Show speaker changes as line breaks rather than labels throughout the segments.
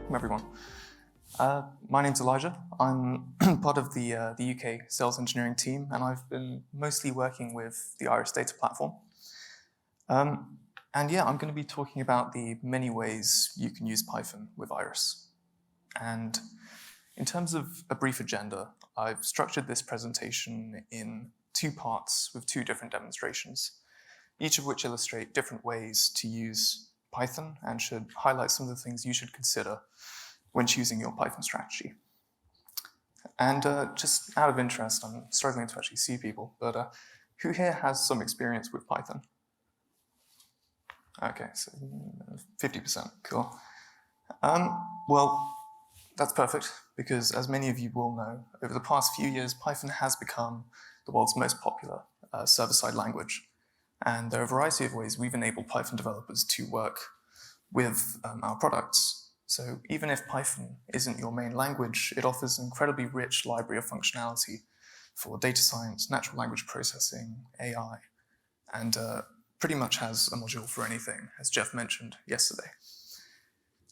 welcome everyone. My name's Elijah. I'm part of the UK sales engineering team, and I've been mostly working with the Iris data platform. And yeah, I'm going to be talking about the many ways you can use Python with Iris. And in terms of a brief agenda, I've structured this presentation in two parts with two different demonstrations, each of which illustrate different ways to use Python and should highlight some of the things you should consider when choosing your Python strategy. And just out of interest, I'm struggling to actually see people, but who here has some experience with Python? Okay, so 50%, cool. Well, that's perfect, because as many of you will know, over the past few years, Python has become the world's most popular server-side language. And there are a variety of ways we've enabled Python developers to work with our products. So even if Python isn't your main language, it offers an incredibly rich library of functionality for data science, natural language processing, AI, and pretty much has a module for anything, as Jeff mentioned yesterday.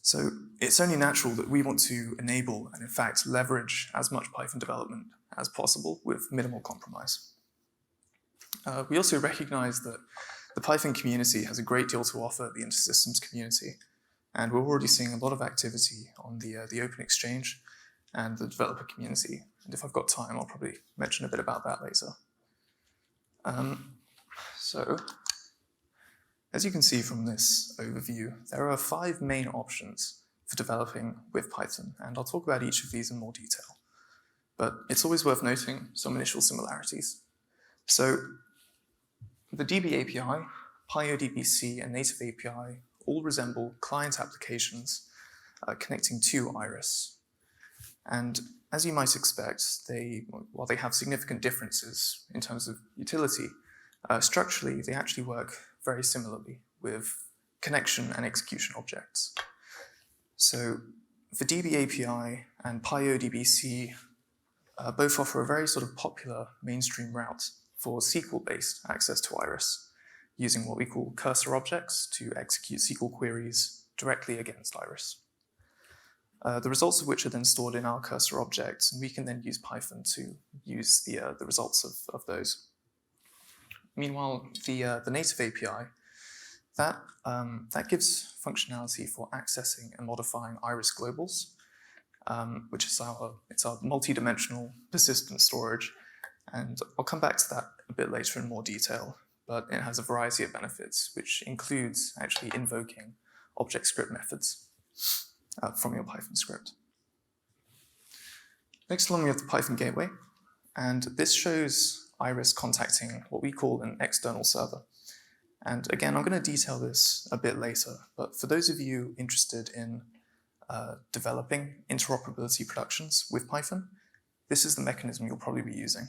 So it's only natural that we want to enable and in fact leverage as much Python development as possible with minimal compromise. We also recognize that the Python community has a great deal to offer the InterSystems community, and we're already seeing a lot of activity on the Open Exchange and the developer community. And if I've got time, I'll probably mention a bit about that later. So, as you can see from this overview, there are 5 main options for developing with Python, and I'll talk about each of these in more detail. But it's always worth noting some initial similarities. So, the DB API, PyODBC, and native API all resemble client applications connecting to Iris. And as you might expect, while they have significant differences in terms of utility, structurally they actually work very similarly with connection and execution objects. So the DB API and PyODBC both offer a very sort of popular mainstream route for SQL-based access to Iris, using what we call cursor objects to execute SQL queries directly against Iris. The results of which are then stored in our cursor objects, and we can then use Python to use the results of those. Meanwhile, the native API, that gives functionality for accessing and modifying Iris globals, which is our multi-dimensional persistent storage. And I'll come back to that a bit later in more detail, but it has a variety of benefits, which includes actually invoking object script methods from your Python script. Next along we have the Python gateway, and this shows Iris contacting what we call an external server. And again, I'm going to detail this a bit later, but for those of you interested in developing interoperability productions with Python, this is the mechanism you'll probably be using.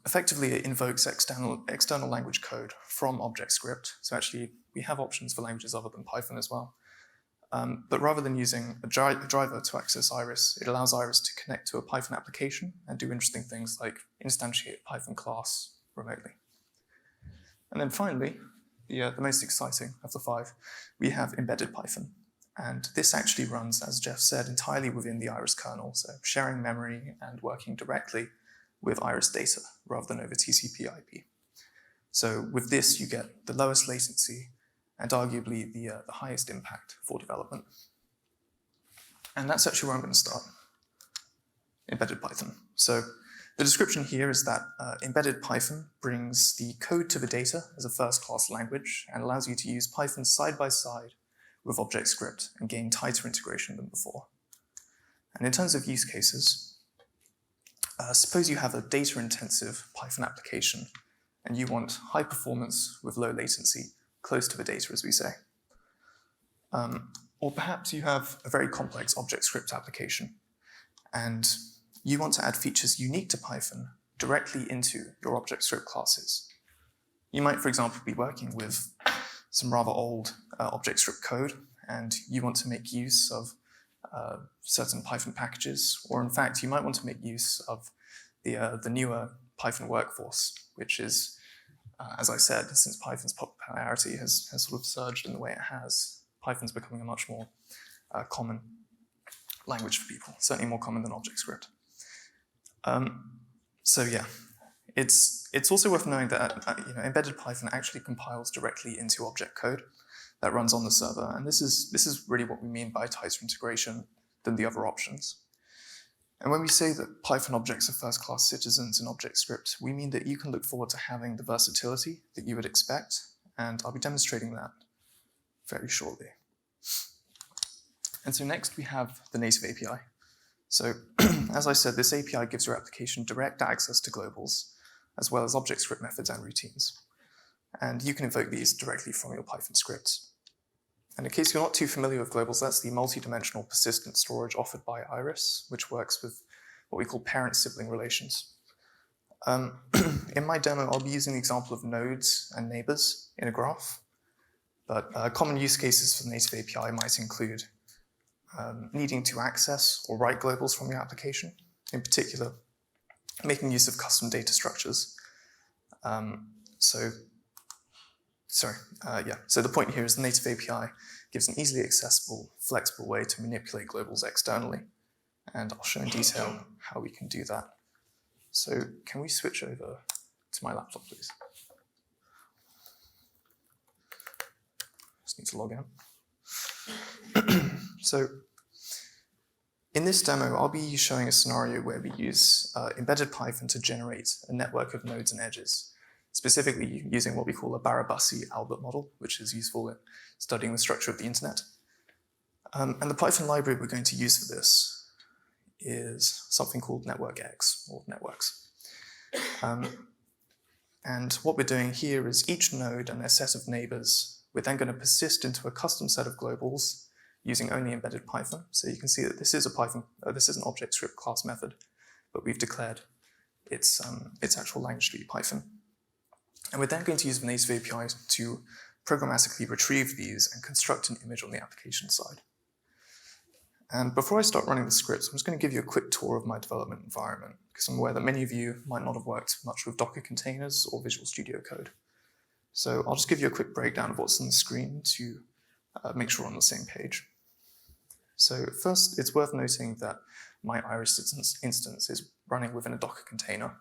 Effectively, it invokes external language code from object script. So actually, we have options for languages other than Python as well. But rather than using a driver to access Iris, it allows Iris to connect to a Python application and do interesting things like instantiate Python class remotely. And then finally, the most exciting of the 5, we have embedded Python. And this actually runs, as Jeff said, entirely within the Iris kernel, so sharing memory and working directly with Iris data rather than over TCP/IP. So with this, you get the lowest latency and arguably the highest impact for development. And that's actually where I'm going to start, embedded Python. So the description here is that embedded Python brings the code to the data as a first-class language and allows you to use Python side by side with object script and gain tighter integration than before. And in terms of use cases, suppose you have a data-intensive Python application and you want high performance with low latency, close to the data, as we say. Or perhaps you have a very complex object script application and you want to add features unique to Python directly into your object script classes. You might, for example, be working with some rather old object script code and you want to make use of certain Python packages, or in fact, you might want to make use of the newer Python workforce, which is, as I said, since Python's popularity has sort of surged in the way it has, Python's becoming a much more common language for people, certainly more common than ObjectScript. So yeah, it's also worth knowing that embedded Python actually compiles directly into object code that runs on the server, and this is really what we mean by tighter integration than the other options. And when we say that Python objects are first-class citizens in ObjectScript, we mean that you can look forward to having the versatility that you would expect, and I'll be demonstrating that very shortly. And so next we have the native API. So as I said, this API gives your application direct access to globals, as well as ObjectScript methods and routines. And you can invoke these directly from your Python scripts. And in case you're not too familiar with globals, that's the multi-dimensional persistent storage offered by Iris, which works with what we call parent-sibling relations. In my demo, I'll be using the example of nodes and neighbors in a graph, but common use cases for the native API might include needing to access or write globals from your application, in particular, making use of custom data structures. So the point here is the native API gives an easily accessible, flexible way to manipulate globals externally. And I'll show in detail how we can do that. So can we switch over to my laptop, please? Just need to log in. So in this demo, I'll be showing a scenario where we use embedded Python to generate a network of nodes and edges, specifically using what we call a Barabasi-Albert model, which is useful in studying the structure of the internet. And the Python library we're going to use for this is something called NetworkX, or networks. And what we're doing here is each node and their set of neighbors, we're then going to persist into a custom set of globals using only embedded Python. So you can see that this is this is an ObjectScript class method, but we've declared its actual language to be Python. And we're then going to use the native API to programmatically retrieve these and construct an image on the application side. And before I start running the scripts, I'm just going to give you a quick tour of my development environment, because I'm aware that many of you might not have worked much with Docker containers or Visual Studio Code. So I'll just give you a quick breakdown of what's on the screen to make sure we're on the same page. So first, it's worth noting that my Iris instance is running within a Docker container.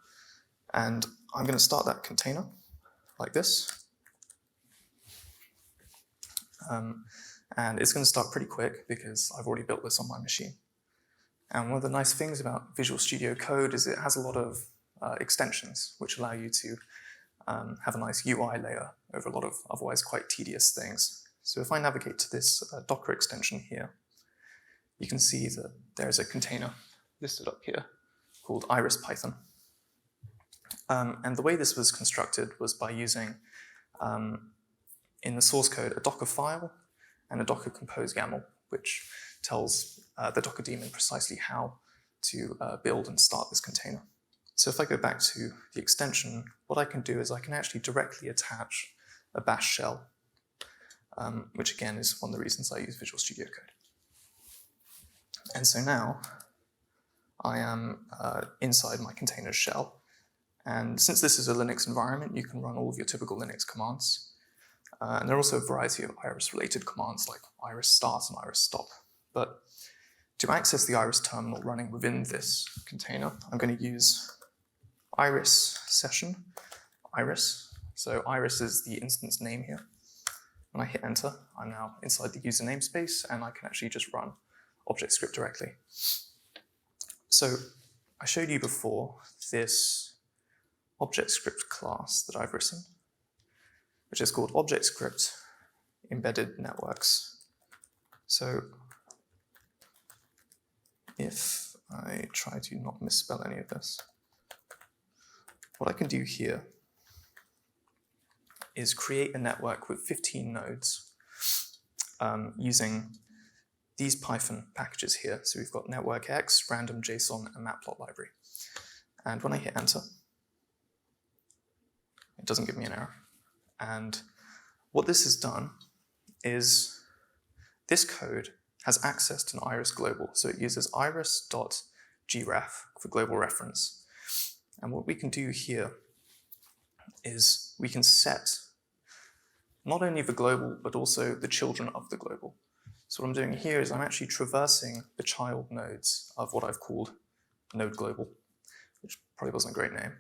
And I'm going to start that container like this. And it's going to start pretty quick because I've already built this on my machine. And one of the nice things about Visual Studio Code is it has a lot of extensions which allow you to have a nice UI layer over a lot of otherwise quite tedious things. So if I navigate to this Docker extension here, you can see that there's a container listed up here called Iris Python. And the way this was constructed was by using, in the source code, a Docker file and a Docker compose YAML, which tells the Docker daemon precisely how to build and start this container. So if I go back to the extension, what I can do is I can actually directly attach a bash shell, which again is one of the reasons I use Visual Studio Code. And so now I am inside my container's shell. And since this is a Linux environment, you can run all of your typical Linux commands. And there are also a variety of Iris-related commands like iris start and iris stop. But to access the Iris terminal running within this container, I'm going to use iris session, iris. So iris is the instance name here. When I hit enter, I'm now inside the user namespace, and I can actually just run ObjectScript directly. So I showed you before this ObjectScript class that I've written, which is called ObjectScript Embedded Networks. So if I try to not misspell any of this, what I can do here is create a network with 15 nodes using these Python packages here. So we've got NetworkX, random JSON, and matplot library. And when I hit enter, it doesn't give me an error. And what this has done is this code has access to an Iris global. So it uses iris.gref for global reference. And what we can do here is we can set not only the global, but also the children of the global. So what I'm doing here is I'm actually traversing the child nodes of what I've called node global, which probably wasn't a great name.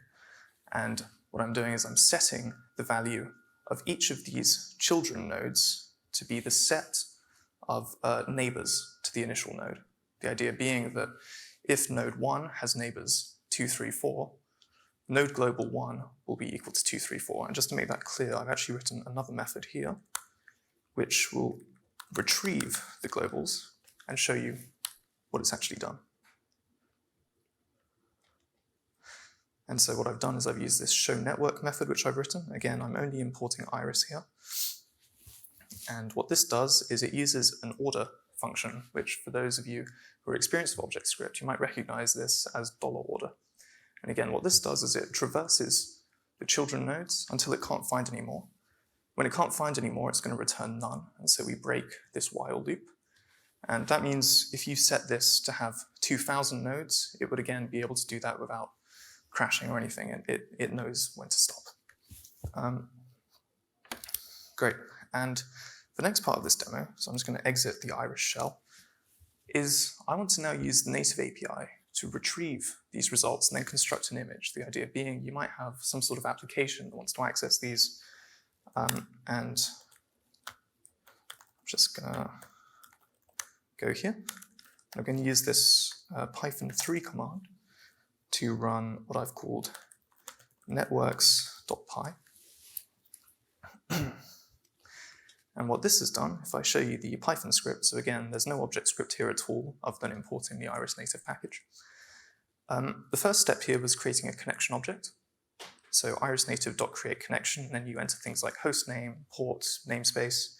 And what I'm doing is I'm setting the value of each of these children nodes to be the set of neighbors to the initial node. The idea being that if node 1 has neighbors 2, 3, 4, node global 1 will be equal to 2, 3, 4. And just to make that clear, I've actually written another method here, which will retrieve the globals and show you what it's actually done. And so what I've done is I've used this show network method, which I've written. Again, I'm only importing iris here. And what this does is it uses an order function, which for those of you who are experienced with ObjectScript, you might recognize this as $order. And again, what this does is it traverses the children nodes until it can't find any more. When it can't find any more, it's going to return none. And so we break this while loop. And that means if you set this to have 2,000 nodes, it would again be able to do that without crashing or anything, and it knows when to stop. Great, and the next part of this demo, so I'm just going to exit the iris shell, is I want to now use the native API to retrieve these results and then construct an image. The idea being you might have some sort of application that wants to access these, and I'm just going to go here. I'm going to use this Python 3 command to run what I've called networks.py. And what this has done, if I show you the Python script, so again, there's no object script here at all other than importing the iris native package. The first step here was creating a connection object. So irisnative.createConnection, and then you enter things like hostname, port, namespace,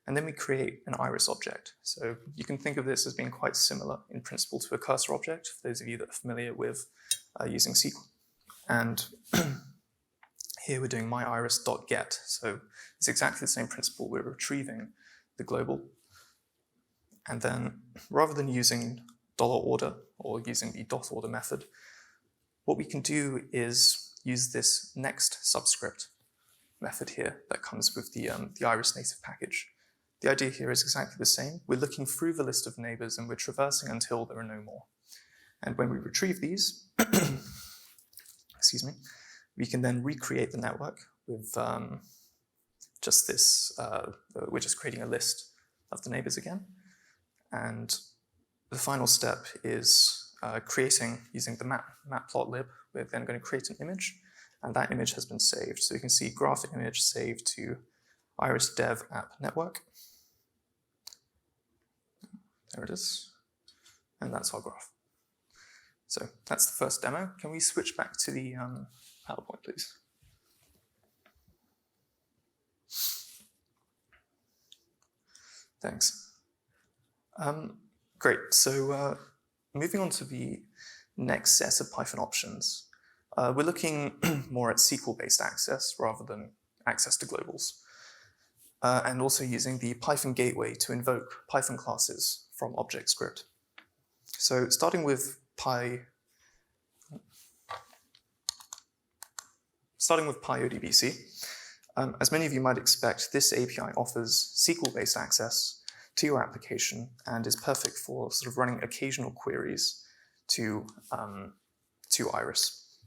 and then we create an iris object. So you can think of this as being quite similar in principle to a cursor object, for those of you that are familiar with using SQL. And here we're doing myiris.get. So it's exactly the same principle. We're retrieving the global. And then rather than using $order or using the .order method, what we can do is use this next subscript method here that comes with the iris native package. The idea here is exactly the same. We're looking through the list of neighbors and we're traversing until there are no more. And when we retrieve these, excuse me, we can then recreate the network with just this, we're just creating a list of the neighbors again. And the final step is using the matplotlib, we're then going to create an image, and that image has been saved. So you can see graph image saved to iris dev app network. There it is. And that's our graph. So that's the first demo. Can we switch back to the PowerPoint, please? Thanks. Great. So moving on to the next set of Python options, we're looking more at SQL-based access rather than access to globals. And also using the Python gateway to invoke Python classes from ObjectScript. So starting with PyODBC, as many of you might expect, this API offers SQL-based access to your application and is perfect for sort of running occasional queries to Iris.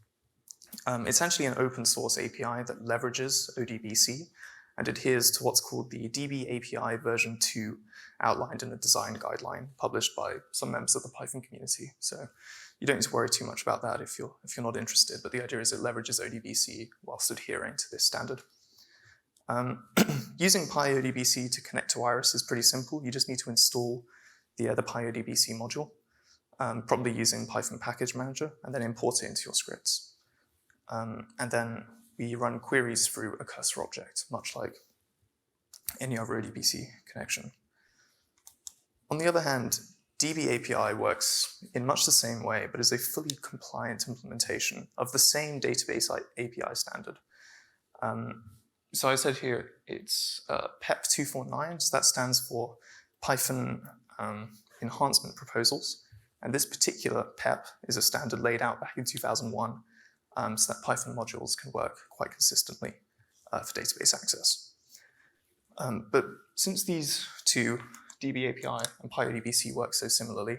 It's actually an open source API that leverages ODBC and adheres to what's called the DB API version 2 outlined in a design guideline published by some members of the Python community. So you don't need to worry too much about that if you're not interested, but the idea is it leverages ODBC whilst adhering to this standard. Using PyODBC to connect to Iris is pretty simple. You just need to install the PyODBC module, probably using Python Package Manager, and then import it into your scripts. And then we run queries through a cursor object, much like any other ODBC connection. On the other hand, DB API works in much the same way, but is a fully compliant implementation of the same database API standard. So I said here it's PEP 249, so that stands for Python Enhancement Proposals. And this particular PEP is a standard laid out back in 2001, so that Python modules can work quite consistently for database access. But since these two DB API and PyODBC work so similarly,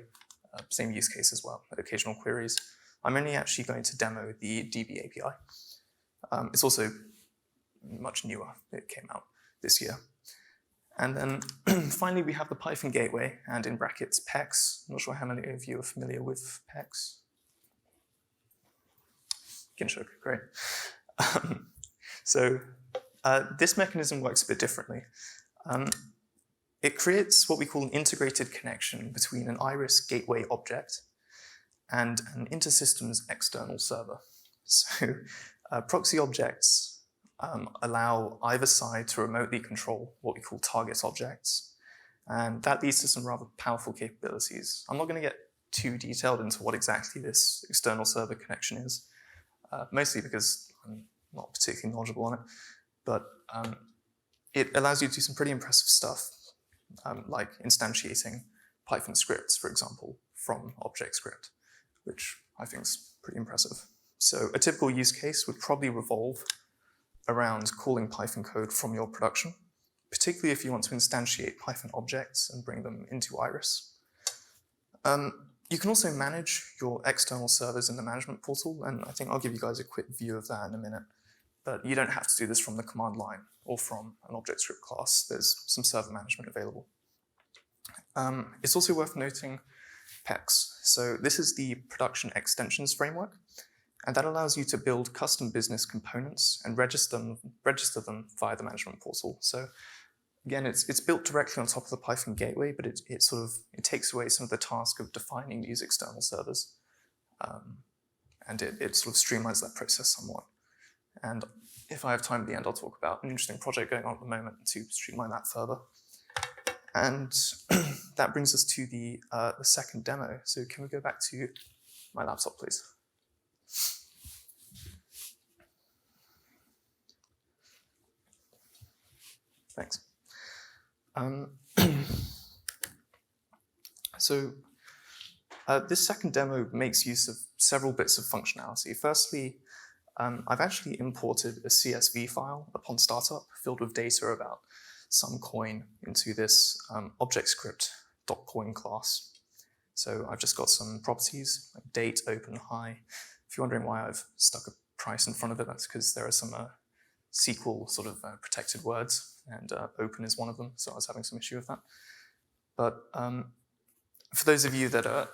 same use case as well, occasional queries. I'm only actually going to demo the DB API. It's also much newer. It came out this year. And then finally, we have the Python gateway, and in brackets, PEX. I'm not sure how many of you are familiar with PEX. Kinshuk, great. So this mechanism works a bit differently. It creates what we call an integrated connection between an Iris gateway object and an InterSystems external server. So proxy objects allow either side to remotely control what we call target objects. And that leads to some rather powerful capabilities. I'm not going to get too detailed into what exactly this external server connection is, mostly because I'm not particularly knowledgeable on it. But it allows you to do some pretty impressive stuff, like instantiating Python scripts, for example, from object script, which I think is pretty impressive. So a typical use case would probably revolve around calling Python code from your production, particularly if you want to instantiate Python objects and bring them into Iris. You can also manage your external servers in the management portal, and I think I'll give you guys a quick view of that in a minute. But you don't have to do this from the command line or from an object script class. There's some server management available. It's also worth noting PEX. So this is the production extensions framework, and that allows you to build custom business components and register them via the management portal. So again, it's built directly on top of the Python gateway, but it takes away some of the task of defining these external servers, and it sort of streamlines that process somewhat. And if I have time at the end, I'll talk about an interesting project going on at the moment to streamline that further. And that brings us to the second demo. So can we go back to my laptop, please? Thanks. So this second demo makes use of several bits of functionality. Firstly, I've actually imported a CSV file upon startup filled with data about some coin into this object script.coin class. So I've just got some properties like date, open, high. If you're wondering why I've stuck a price in front of it, that's because there are some SQL sort of protected words, and open is one of them, so I was having some issue with that. But for those of you that are,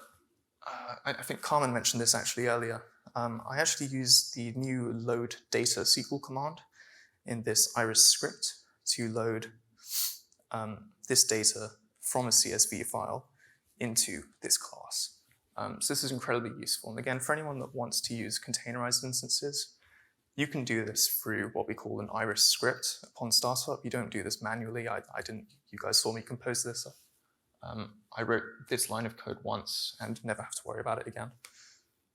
I think Carmen mentioned this actually earlier, I actually use the new load data SQL command in this Iris script to load this data from a CSV file into this class. So this is incredibly useful. And again, for anyone that wants to use containerized instances, you can do this through what we call an Iris script upon startup. You don't do this manually. I didn't. You guys saw me compose this. I wrote this line of code once and never have to worry about it again.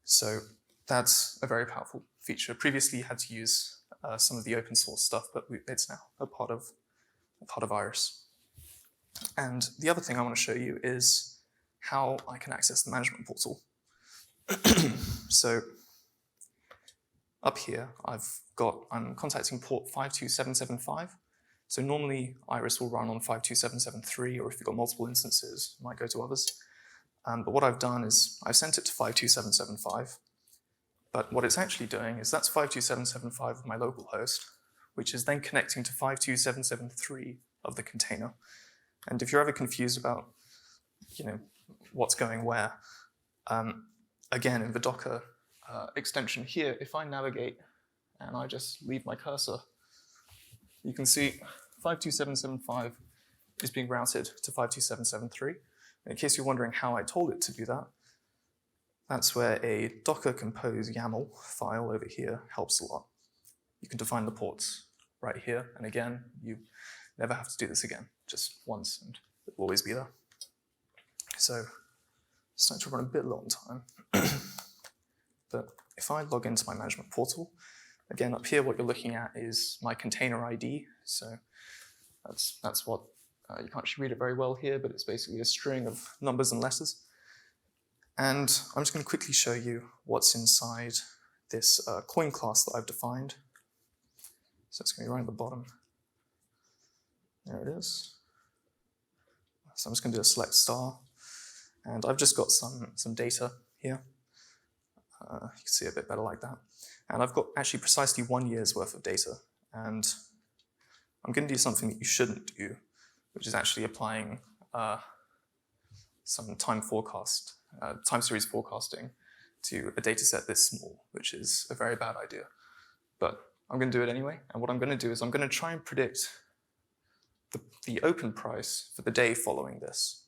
So that's a very powerful feature. Previously, you had to use some of the open source stuff, but it's now a part of Iris. And the other thing I want to show you is how I can access the management portal. So up here, I'm contacting port 52775. So normally Iris will run on 52773, or if you've got multiple instances, it might go to others. But what I've done is I've sent it to 52775. But what it's actually doing is that's 52775 of my local host, which is then connecting to 52773 of the container. And if you're ever confused about, what's going where, again, in the Docker extension here, if I navigate and I just leave my cursor, you can see 52775 is being routed to 52773. And in case you're wondering how I told it to do that, that's where a Docker compose YAML file over here helps a lot. You can define the ports right here, and again, you never have to do this again, just once, and it will always be there. So it's starting to run a bit low on time. But if I log into my management portal, again, up here, what you're looking at is my container ID. So that's what, you can't actually read it very well here, but it's basically a string of numbers and letters. And I'm just going to quickly show you what's inside this coin class that I've defined. So it's going to be right at the bottom. There it is. So I'm just going to do a select star, and I've just got some data here. You can see it a bit better like that. And I've got actually precisely 1 year's worth of data. And I'm going to do something that you shouldn't do, which is actually applying some time series forecasting to a data set this small, which is a very bad idea. But I'm going to do it anyway. And what I'm going to do is I'm going to try and predict the open price for the day following this.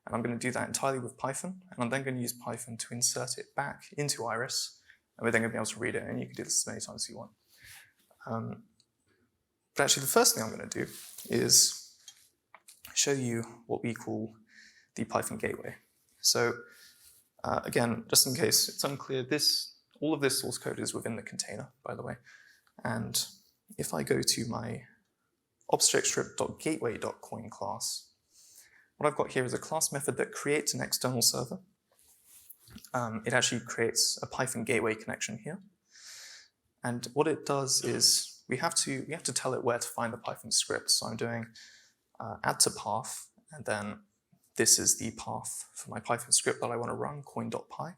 And I'm going to do that entirely with Python. And I'm then going to use Python to insert it back into Iris. And we're then going to be able to read it. And you can do this as many times as you want. But actually, the first thing I'm going to do is show you what we call the Python gateway. So again, just in case it's unclear, all of this source code is within the container, by the way. And if I go to my objectScript.gateway.coin class, what I've got here is a class method that creates an external server. It actually creates a Python gateway connection here. And what it does is we have to tell it where to find the Python script. So I'm doing add to path, and then this is the path for my Python script that I want to run, coin.py.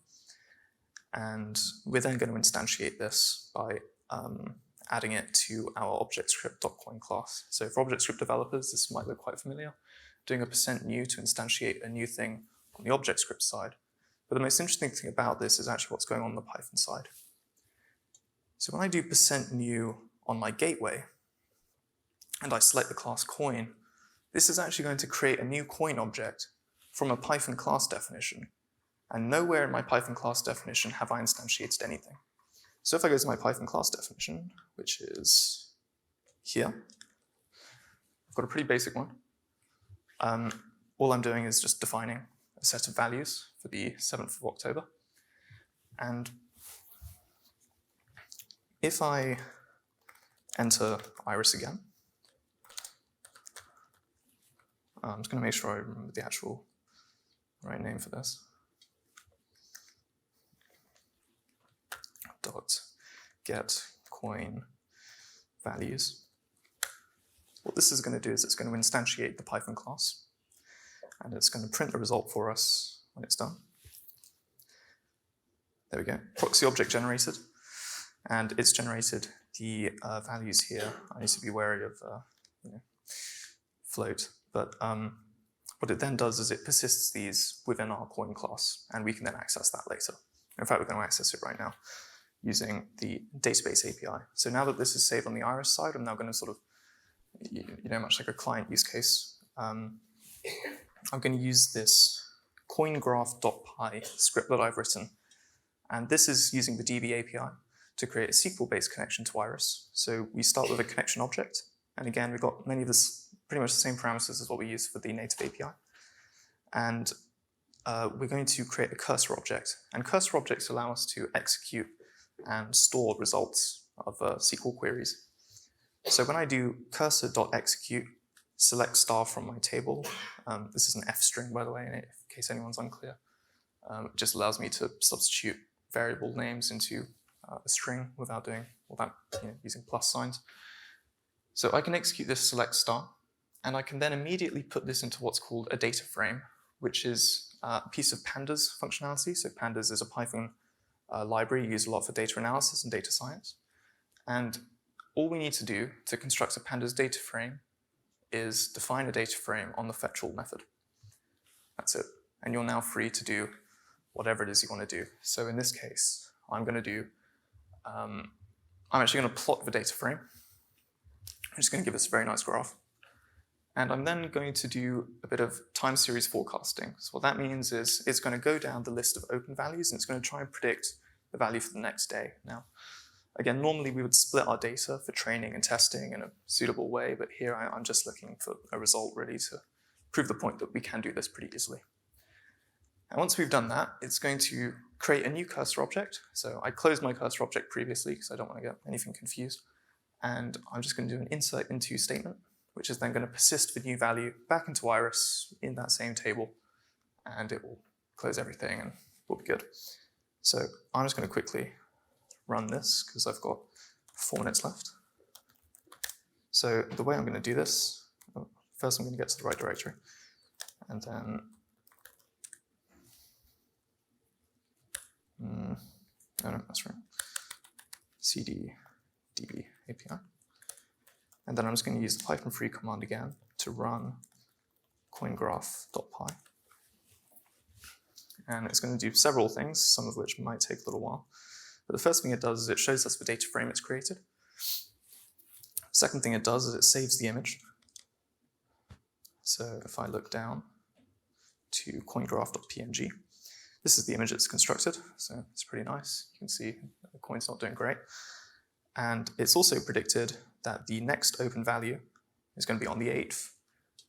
And we're then going to instantiate this by adding it to our objectScript.coin class. So for ObjectScript developers, this might look quite familiar. Doing a %new to instantiate a new thing on the ObjectScript side. But the most interesting thing about this is actually what's going on the Python side. So when I do %new on my gateway, and I select the class coin, this is actually going to create a new coin object from a Python class definition. And nowhere in my Python class definition have I instantiated anything. So if I go to my Python class definition, which is here, I've got a pretty basic one. All I'm doing is just defining a set of values for the 7th of October. And if I enter Iris again, I'm just going to make sure I remember the actual right name for this. Dot get coin values. What this is going to do is it's going to instantiate the Python class, and it's going to print the result for us when it's done. There we go, proxy object generated, and it's generated the values here. I need to be wary of float, but what it then does is it persists these within our coin class, and we can then access that later. In fact, we're going to access it right now using the database API. So now that this is saved on the Iris side, I'm now going to sort of, much like a client use case, I'm going to use this coingraph.py script that I've written. And this is using the DB API to create a SQL-based connection to Iris. So we start with a connection object. And again, we've got many of this, pretty much the same parameters as what we use for the native API. And we're going to create a cursor object. And cursor objects allow us to execute and store results of SQL queries. So when I do cursor.execute, select star from my table, this is an F string, by the way, in case anyone's unclear. It just allows me to substitute variable names into a string without using plus signs. So I can execute this select star, and I can then immediately put this into what's called a data frame, which is a piece of pandas functionality. So pandas is a Python library used a lot for data analysis and data science. And all we need to do to construct a pandas data frame is define a data frame on the fetchall method. That's it. And you're now free to do whatever it is you want to do. So in this case, I'm going to do, I'm actually going to plot the data frame. I'm just going to give us a very nice graph. And I'm then going to do a bit of time series forecasting. So what that means is it's going to go down the list of open values, and it's going to try and predict the value for the next day. Now, again, normally we would split our data for training and testing in a suitable way, but here I'm just looking for a result really to prove the point that we can do this pretty easily. And once we've done that, it's going to create a new cursor object. So I closed my cursor object previously because I don't want to get anything confused. And I'm just going to do an insert into statement, which is then going to persist the new value back into Iris in that same table, and it will close everything and we'll be good. So I'm just going to quickly run this because I've got 4 minutes left. So the way I'm going to do this, first I'm going to get to the right directory. and then no, that's right. cd db API. And then I'm just going to use the Python free command again to run coingraph.py. And it's going to do several things, some of which might take a little while. But the first thing it does is it shows us the data frame it's created. Second thing it does is it saves the image. So if I look down to coingraph.png, this is the image it's constructed, so it's pretty nice. You can see the coin's not doing great. And it's also predicted that the next open value is going to be on the 8th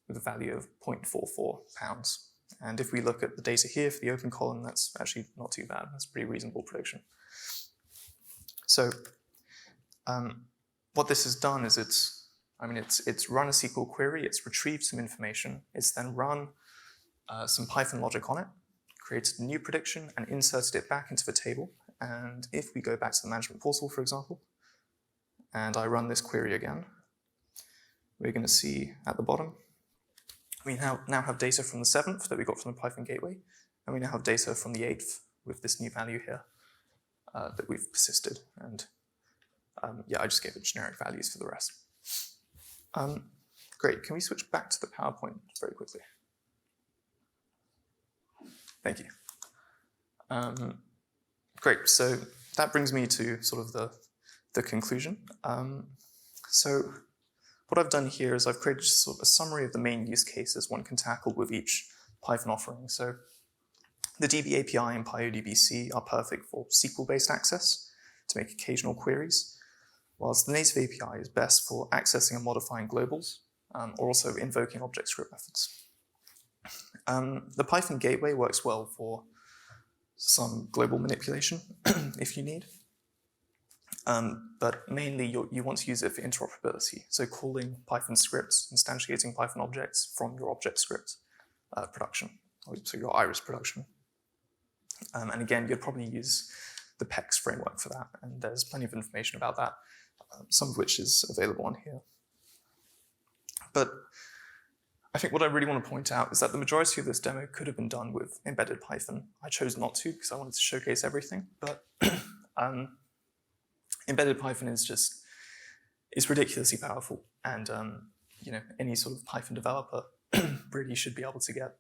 with a value of 0.44 pounds. And if we look at the data here for the open column, that's actually not too bad. That's a pretty reasonable prediction. So what this has done is it's run a SQL query, it's retrieved some information, it's then run some Python logic on it, created a new prediction and inserted it back into the table. And if we go back to the management portal, for example, and I run this query again, we're going to see at the bottom, we now have data from the 7th that we got from the Python gateway, and we now have data from the 8th with this new value here that we've persisted. And yeah, I just gave it generic values for the rest. Great, can we switch back to the PowerPoint very quickly? Thank you. Great, so that brings me to sort of the conclusion. So what I've done here is I've created sort of a summary of the main use cases one can tackle with each Python offering. So the DB API and PyODBC are perfect for SQL-based access to make occasional queries, whilst the native API is best for accessing and modifying globals, or also invoking object script methods. The Python gateway works well for some global manipulation if you need. But mainly you want to use it for interoperability, so calling Python scripts, instantiating Python objects from your object script production, so your Iris production. And again, you'd probably use the PEX framework for that, and there's plenty of information about that, some of which is available on here. But I think what I really want to point out is that the majority of this demo could have been done with embedded Python. I chose not to because I wanted to showcase everything, but embedded Python is ridiculously powerful, and you know, any sort of Python developer really should be able to get,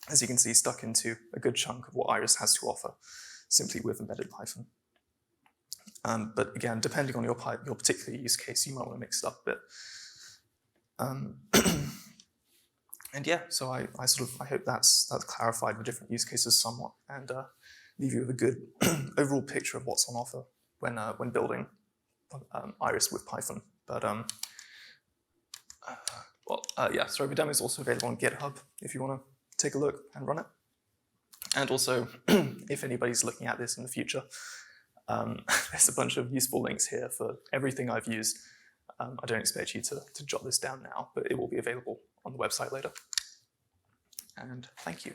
as you can see, stuck into a good chunk of what Iris has to offer simply with embedded Python. But again, depending on your particular use case, you might want to mix it up a bit. And yeah, so I hope that's clarified the different use cases somewhat, and leave you with a good overall picture of what's on offer when building Iris with Python. But yeah, sorry, the demo is also available on GitHub if you want to take a look and run it. And also, if anybody's looking at this in the future, there's a bunch of useful links here for everything I've used. I don't expect you to jot this down now, but it will be available on the website later. And thank you.